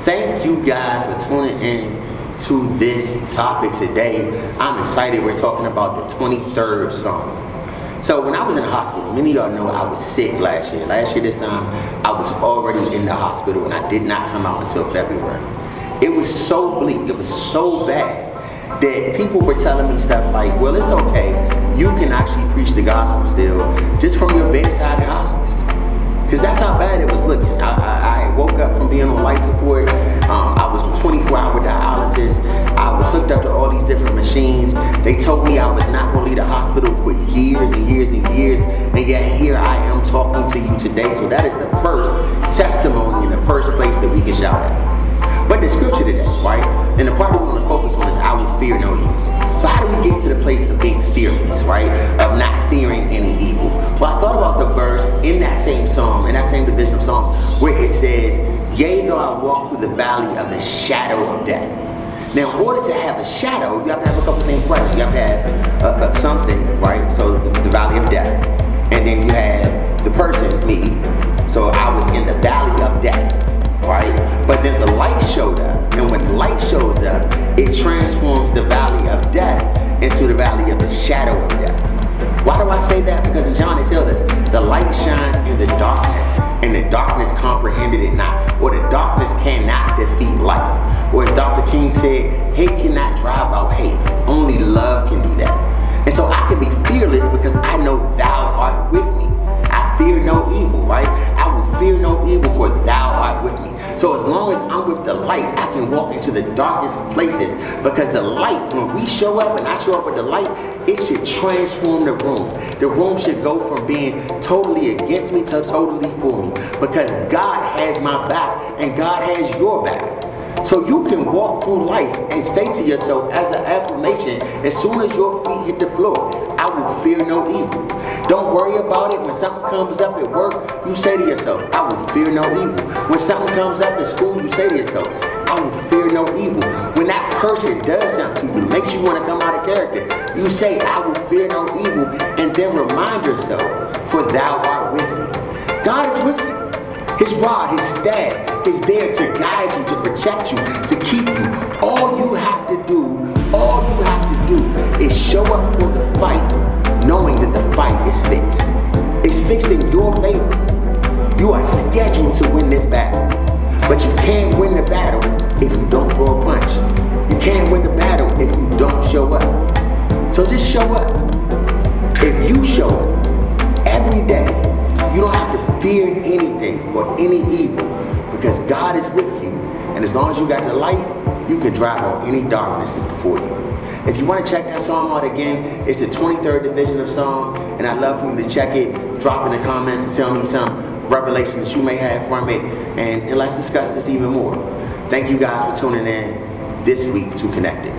Thank you guys for tuning in to this topic today. I'm excited. We're talking about the 23rd Psalm. So when I was in the hospital, many of y'all know I was sick last year. Last year this time, I was already in the hospital and I did not come out until February. It was so bleak, it was so bad that people were telling me stuff like, well, it's okay. You can actually preach the gospel still just from your bedside in hospice. Because that's how bad it was looking. I woke up from being on life support. I was on 24-hour dialysis. I was hooked up to all these different machines. They told me I was not going to leave the hospital for years and years and years. And yet here I am talking to you today. So that is the first testimony in the first place that we can shout at. But the scripture today, right? And the part we want to focus on is I will fear no evil. So how do we get to the place of being fearless, right? Of not fearing any evil? Well, I thought about the verse in that same psalm, in that same division of psalms, where it says, yea, though I walk through the valley of the shadow of death. Now, in order to have a shadow, you have to have a couple things present. You have to have something, right? So the valley of death. And then you have the person, me. So I was in the valley of death, right? But then the light showed up. And when the light shows up, it transforms the valley of death into the valley of the shadow of death. Why do I say that? Because in John it tells us, the light shines in the darkness, and the darkness comprehended it not, or the darkness cannot defeat light. Or as Dr. King said, hate cannot drive out hate. Only love can do that. And so I can be fearless because I know thou art with me. I fear no evil, right? I will fear no evil, for thou art with me. So as long as I'm with the light, I can walk into the darkest places, because the light, when we show up and I show up with the light, it should transform the room. The room should go from being totally against me to totally for me, because God has my back and God has your back. So you can walk through life and say to yourself as an affirmation, as soon as your feet hit the floor, I will fear no evil. Don't worry about it. When something comes up at work, you say to yourself, I will fear no evil. When something comes up at school, you say to yourself, I will fear no evil. When that person does something to you, makes you want to come out of character, you say, I will fear no evil, and then remind yourself, for thou art with me. God is with you. His rod, his staff is there to guide you, to protect you, to keep you. All you have to do is show up for the fight, knowing that the fight is fixed. It's fixed in your favor. You are scheduled to win this battle. But you can't win the battle if you don't throw a punch. You can't win the battle if you don't show up. So just show up. If you show up every day, you don't have to fear anything or any evil, because God is with you. And as long as you got the light, you can drive out any darkness that's before you. If you want to check that psalm out again, it's the 23rd division of Psalm, and I'd love for you to check it. Drop in the comments and tell me some revelations you may have from it, and let's discuss this even more. Thank you guys for tuning in this week to Connected.